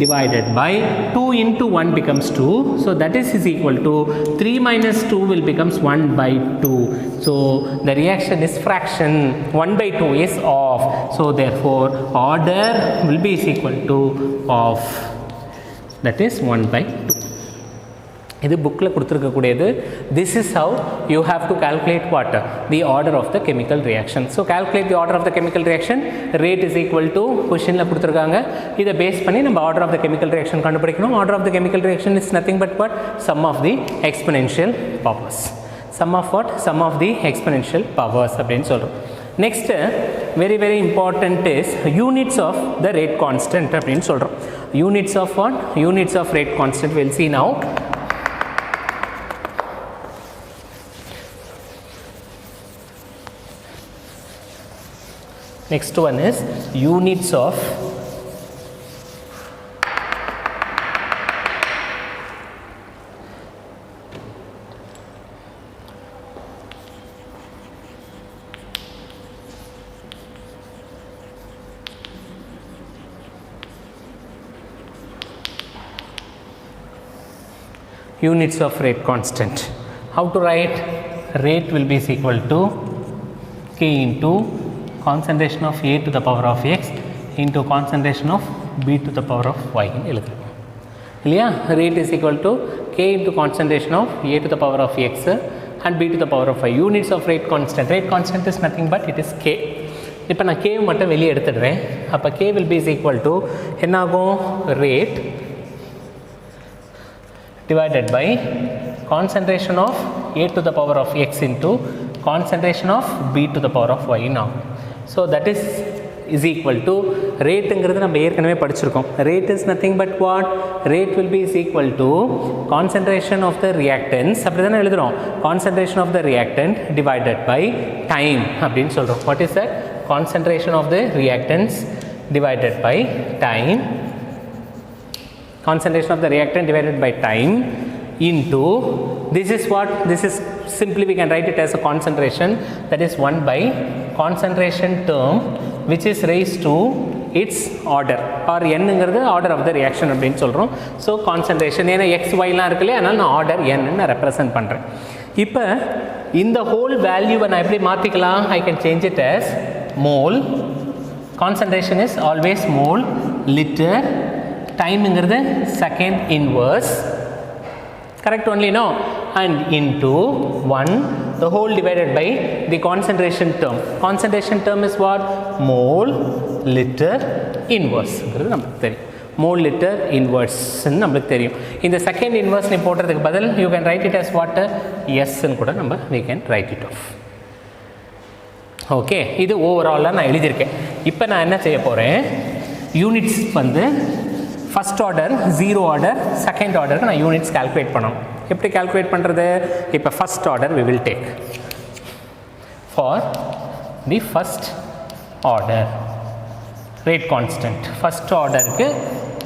divided by 2 into 1 becomes 2 so that is equal to 3 minus 2 will becomes 1/2 so the reaction is fraction 1/2 is off so therefore order will be is equal to off that is 1/2 இது bookல கொடுத்திருக்கக்கூடியது this is how you have to calculate what the order of the chemical reaction so calculate the order of the chemical reaction rate is equal to questionல கொடுத்திருக்காங்க இத base பண்ணி நம்ம order of the chemical reaction கண்டுபிடிக்கணும் order of the chemical reaction is nothing but what sum of the exponential powers sum of what sum of the exponential powers அப்படினு சொல்றோம் next very very important is units of the rate constant அப்படினு சொல்றோம் units of what units of rate constant we'll see now next one is units of units of rate constant how to write rate will be is equal to k into concentration of A to the power of X into concentration of B to the power of Y எழுதுறோம் இல்லையா rate is equal to K into concentration of A to the power of X and B to the power of Y units of rate constant is nothing but it is K இப்போ நான் K மட்டும் வெளியே எடுத்துடுறேன் அப்போ K will be is equal to என்ன ஆகும் rate divided by concentration of A to the power of X into concentration of B to the power of Y now so that is equal to rate ங்கிறது நம்ம ஏற்கனவே படிச்சிருக்கோம் rate is nothing but what rate will be is equal to concentration of the reactants அப்படிதானே எழுதுறோம் concentration of the reactant divided by time அப்படினு சொல்றோம் what is that concentration of the reactants divided by time concentration of the reactant divided by time into this is what this is simply we can write it as a concentration that is 1 by concentration term which is raised to its order or n ங்கிறது order of the reaction அப்படினு சொல்றோம் so concentration ஏனா x y லாம் இருக்குல அதனால நான் order n ன்னு represent பண்றேன் இப்போ இந்த whole value நான் எப்படி மாத்திக்கலாம் I can change it as mole concentration is always mole liter time ங்கிறது second inverse correct only no and into 1 the whole divided by the concentration term is what mole liter inverse ங்கிறது நமக்கு தெரியும் mole liter inverse ன்னு நமக்கு தெரியும் இந்த second inverse நீ போடுறதுக்கு பதில் you can write it as what s ன்னு கூட நம்ம we can write it off okay இது ஓவராலாக நான் எழுதியிருக்கேன் இப்போ நான் என்ன செய்ய போகிறேன் யூனிட்ஸ் வந்து first order zero order second ஆர்டருக்கு நான் யூனிட்ஸ் கால்குலேட் பண்ணணும் எப்படி கால்குலேட் பண்ணுறது இப்போ first order we will take for the first order rate constant. First order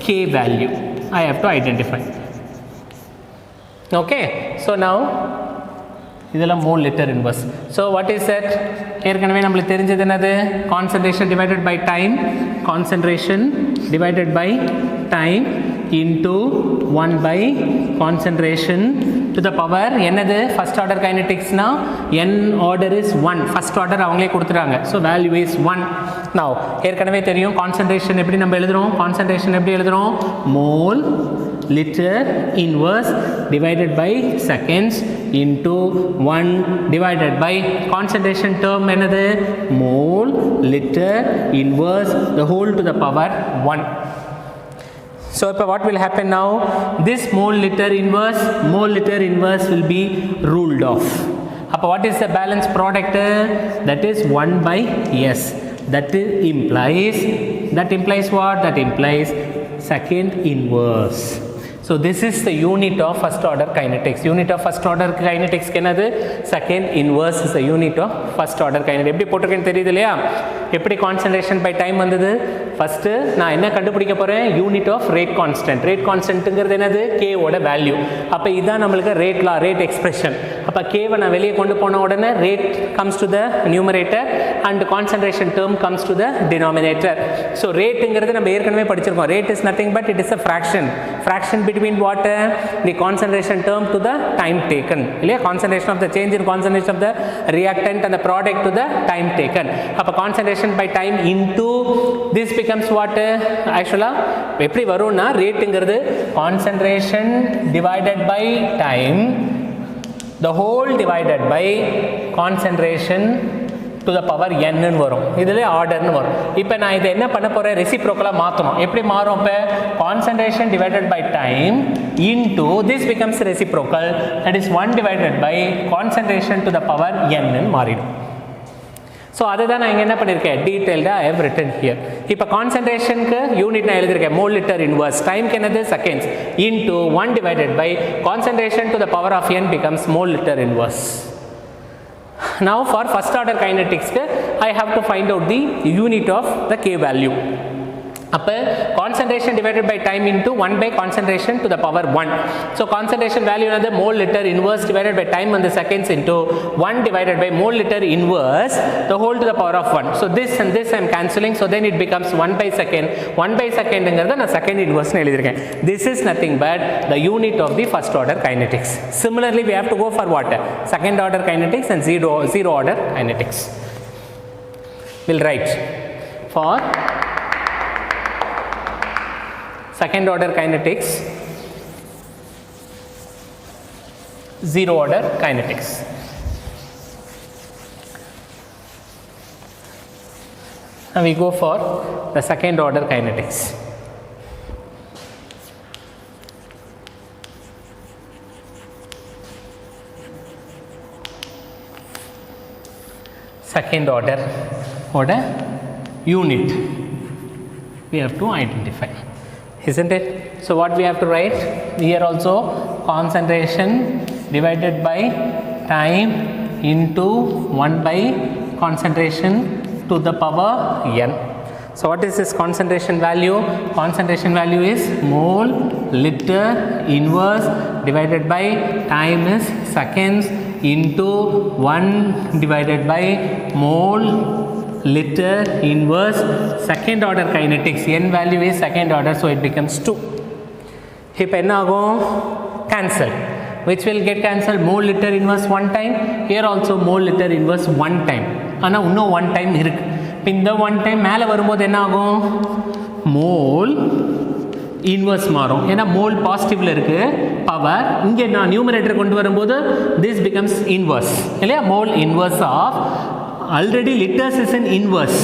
K value I have to identify. Okay, so now இதெல்லாம் mole liter inverse. So what is that? ஏற்கனவே நம்மளுக்கு தெரிஞ்சது என்னது? Concentration divided by time, concentration divided by time into 1 by concentration to the power என்னது? First order kinetics na n order is 1. First order அவங்களே கொடுத்துறாங்க. So value is 1. Now ஏற்கனவே தெரியும் concentration எப்படி நம்ம எழுதுறோம்? Concentration எப்படி எழுதுறோம்? Mole liter inverse divided by seconds into 1 divided by concentration term என்னது? Mole liter inverse the whole to the power 1. So what will happen now? This mole liter inverse will be ruled off. What is the balance product? That is 1 by S. That implies what? That implies second inverse. So this is the unit of first order kinetics. Unit of first order kinetics என்னது? Second inverse is the unit of first order kinetics. எப்படி போட்டிருக்கேன்னு தெரியுது இல்லையா? எப்படி concentration by time வந்தது? First நான் என்ன கண்டுபிடிக்க போறேன்? Unit of rate constant. Rate constantங்கிறது என்னது? K ஓட வேல்யூ. அப்ப இதான் நம்மளுக்கு rate law, rate expression. அப்ப K வை நான் வெளியே கொண்டு போன உடனே rate comes to the numerator and concentration term comes to the denominator. So rateங்கிறது நம்ம ஏற்கனவே படிச்சிருக்கோம். Rate is nothing but it is a fraction. Fraction between what? The concentration term to the time taken. இல்லையா? Concentration of the change in concentration of the reactant and the product to the time taken. அப்ப concentration by time into this becomes what? Actually எப்படி வரும்னா ரேட்ங்கிறது concentration divided by time the whole divided by concentration to the power n ன்னு வரும். இதிலே ஆர்டர்னு வரும். இப்போ நான் இதை என்ன பண்ண போகிறேன்? ரெசிப்ரோக்கலாக மாற்றணும். எப்படி மாறும்? இப்போ concentration divided by time into this becomes reciprocal, that is 1 divided by concentration to the power n ன்னு மாறிடும். ஸோ அதுதான் நான் இங்கே என்ன பண்ணியிருக்கேன்? டீட்டெயில்டாக ஐ ஹவ் ரிட்டன் ஹியர். இப்போ கான்சன்ட்ரேஷனுக்கு யூனிட் நான் எழுதியிருக்கேன் மோல் லிட்டர் இன்வர்ஸ், டைம்க்கு என்னது? Seconds, into 1 divided by concentration to the power of n becomes mole liter inverse. Now for first order kinetics I have to find out the unit of the K value. அப்போ concentration divided by time into 1 by concentration to the power 1. So concentration value another mole liter inverse divided by time and the seconds into 1 divided by mole liter inverse the whole to the power of 1. So this and this I am cancelling, so then it becomes 1 by second. 1 by second engiradha na second inverse nu eludhiruken. This is nothing but the unit of the first order kinetics. Similarly we have to go for what? Second order kinetics and zero order kinetics. We'll write for second order kinetics, zero order kinetics. And we go for the second order kinetics. Second order unit we have to identify, isn't it? So what we have to write here also, concentration divided by time into 1 by concentration to the power n. So what is this concentration value? Concentration value is mole liter inverse divided by time is seconds into 1 divided by mole liter inverse second order kinetics. N value is second order, so it becomes 2. If n agum cancel, which will get cancelled? Mole liter inverse one time, here also mole liter inverse one time. Ana unno one time irukku. இந்த one time மேலே வரும்போது என்ன ஆகும்? Mole inverse மாறும். ஏன்னா mole பாசிட்டிவ்ல இருக்கு power, இங்கே நான் நியூமரேட்டர் கொண்டு வரும்போது this becomes inverse இல்லையா? Mole inverse of already liters is in inverse,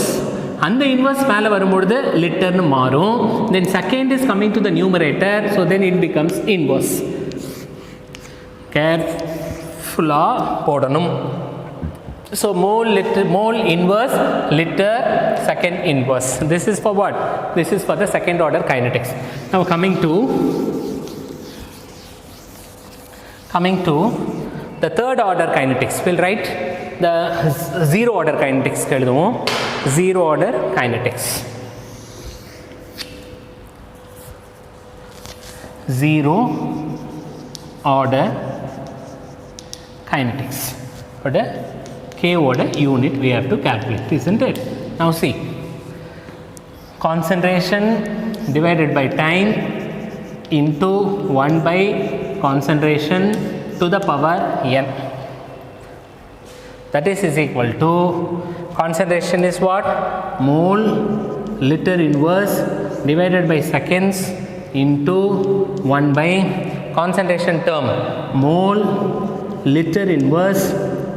அந்த இன்வர்ஸ் மேலே வரும்பொழுது லிட்டர்னு மாறும். Then second is coming to the numerator, so then it becomes inverse. கேர்ஃபுல்லாக போடணும். So mole inverse liter second inverse. This is for what? This is for the second order kinetics. Now coming to the third order kinetics, we'll write the zero order kinetics. Zero order kinetics. zero order kinetics. But K order unit we have to calculate, isn't it? Now see, concentration divided by time into 1 by concentration to the power n. That is equal to, concentration is what? Mole liter inverse divided by seconds into 1 by concentration term mole liter inverse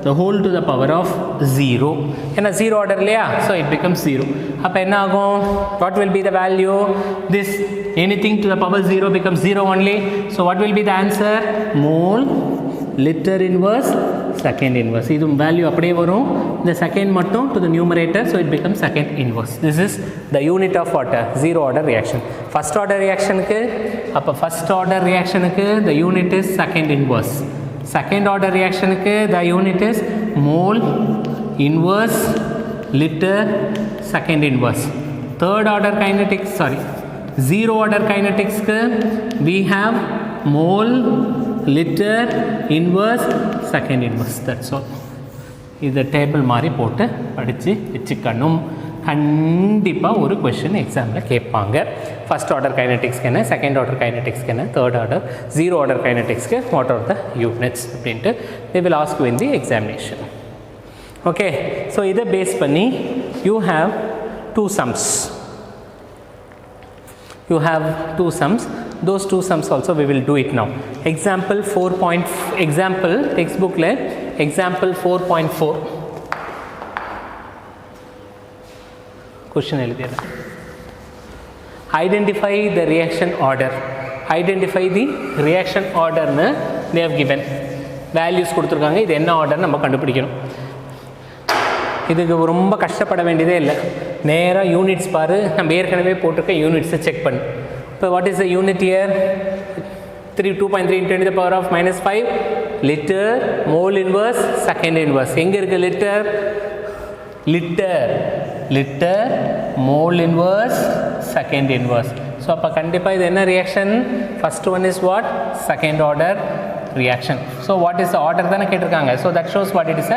the whole to the power of 0. And a 0 order layer, so it becomes 0. What will be the value? This anything to the power 0 becomes 0 only. So what will be the answer? Mole liter inverse second inverse. This value அப்படியே வரும், the second மட்டும் to the numerator, so it becomes second inverse. This is the unit of water, zero order reaction. First order reaction க்கு அப்ப first order reaction க்கு the unit is second inverse. Second order reaction க்கு the unit is mole inverse liter second inverse. Third order kinetics, sorry, zero order kinetics க்கு we have mole liter inverse second inverse. That's all. இது table மாதிரி போட்டு படித்து வச்சுக்கணும். கண்டிப்பாக ஒரு question எக்ஸாமில் கேட்பாங்க. ஃபஸ்ட் ஆர்டர் கைனடிக்ஸ்க்கு என்ன, செகண்ட் ஆர்டர் கைனடிக்ஸ்க்கு என்ன, தேர்ட் ஆர்டர் ஜீரோ ஆர்டர் கைனடிக்ஸ்க்கு வாட் ஆர் த யூனிட்ஸ் அப்படின்ட்டு they will ask you in the examination. Okay, so இதை பேஸ் பண்ணி you have two sums. You have two sums. Those two sums also we will do it now. Example 4. Example textbook le example 4.4 question eludira. Identify the reaction order. Identify the reaction order na they have given values கொடுத்திருக்காங்க. இது என்ன order நம்ம கண்டுபிடிக்கணும். இதுக்கு ரொம்ப கஷ்டப்பட வேண்டியதே இல்லை. நேராக யூனிட்ஸ் பாரு, நம்ம ஏற்கனவே போட்டிருக்க யூனிட்ஸை செக் பண்ணு. இப்போ what is the unit year? 2.3 into 10 to the power of -5 liter mole inverse second inverse. எங்கே இருக்குது litre? Litre mole inverse second inverse. So அப்போ கண்டிப்பாக இது என்ன reaction? First one is what? Second order reaction. So what is the order தானே கேட்டிருக்காங்க. So that shows what it is.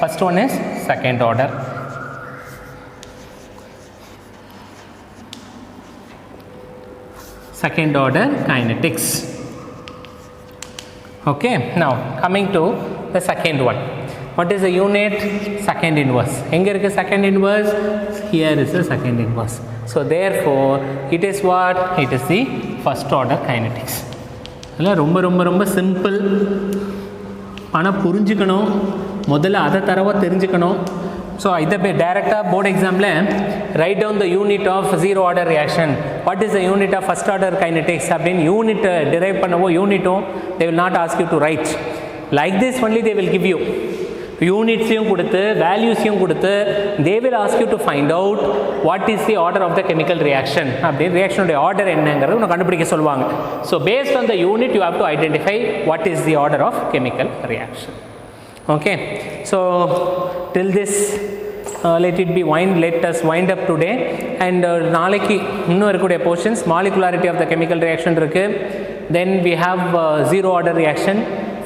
First one is second order. Second order kinetics. Okay, now coming to the second one. What is the unit? Second inverse. எங்க இருக்கு second inverse? Here is the second inverse. So therefore it is what? It is the first order kinetics. இல்லை ரொம்ப ரொம்ப ரொம்ப simple. ஆனால் புரிஞ்சுக்கணும், முதல்ல அதை தரவாக தெரிஞ்சுக்கணும். ஸோ இதை போய் டைரெக்டாக போர்டு எக்ஸாமில் write down the unit of zero order reaction, what is the unit of first order kinetics அப்படின்னு யூனிட் டிரைவ் பண்ணவோ யூனிட்டும் they will not ask you to write like this only. They will give you யூனிட்ஸையும் கொடுத்து வேல்யூஸையும் கொடுத்து they will ask you to find out what is the order of the chemical reaction. அப்படி ரியாக்ஷனுடைய order என்னங்கிறது உனக்கு கண்டுபிடிக்க சொல்லுவாங்க. So based on the unit you have to identify what is the order of chemical reaction. Okay, so till this let it be let us wind up today. And நாளைக்கு இன்னும் இருக்கக்கூடிய portions molecularity of the chemical reaction இருக்கு. Then we have zero order reaction,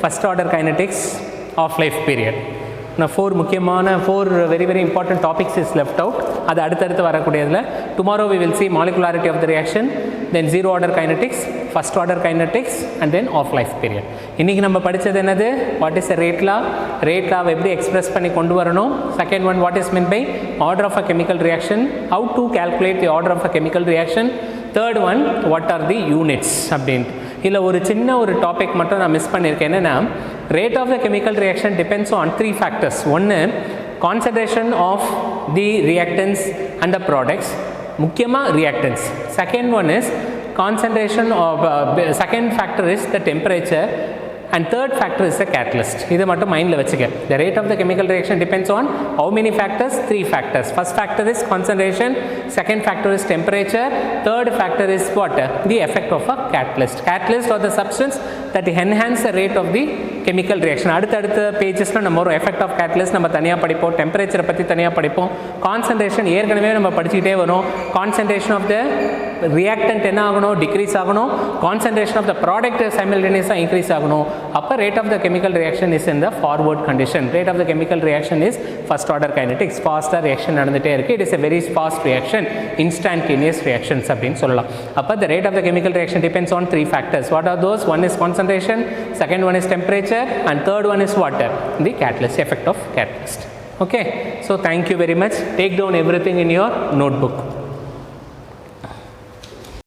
first order kinetics, half life period. Now 4 very very important topics is left out. அது அடுத்தடுத்து வரக்கூடியதில் tomorrow we will see molecularity of the reaction, then zero order kinetics, first order kinetics, and then half life period. இன்னைக்கு நம்ம படித்தது என்னது? what is the rate law? rate law எப்படி express பண்ணி கொண்டு வரணும். second one, what is meant by order of a chemical reaction, how to calculate the order of a chemical reaction. third one, what are the units அப்படின்ட்டு. இதில் ஒரு சின்ன ஒரு topic மட்டும் நான் மிஸ் பண்ணியிருக்கேன். என்னென்னா rate of the chemical reaction depends on 3 factors. ஒன்று concentration of the reactants and the products, முக்கியமாக reactants. second one is concentration of second factor is the temperature, and third factor is the catalyst. இதை மட்டும் மைண்டில் வச்சுக்க. the rate of the chemical reaction depends on how many factors? 3 factors. first factor is concentration, second factor is temperature, third factor is what? the effect of a catalyst. catalyst or the substance that enhance the rate of the chemical reaction. அடுத்த பேஜஸ்ல நம்ம ஒரு effect of catalyst நம்ம தனியாக படிப்போம், டெம்பரேச்சரை பற்றி தனியாக படிப்போம், கான்சன்ட்ரேஷன் ஏற்கனவே நம்ம படிச்சுக்கிட்டே வரோம், கான்சன்ட்ரேஷன் ஆஃப் த reactant என்ன ஆகணும், decrease ஆகணும், concentration of the product simultaneously increase ஆகணும். அப்போ rate of the chemical reaction is in the forward condition. Rate of the chemical reaction is first order kinetics. Faster reaction நடந்துட்டே இருக்கு. It is a very fast reaction, instantaneous reactions அப்படின்னு சொல்லலாம். அப்போ the rate of the chemical reaction depends on 3 factors. What are those? One is concentration, second one is temperature, and third one is water, the catalyst, effect of catalyst. Okay, so thank you very much. Take down everything in your notebook.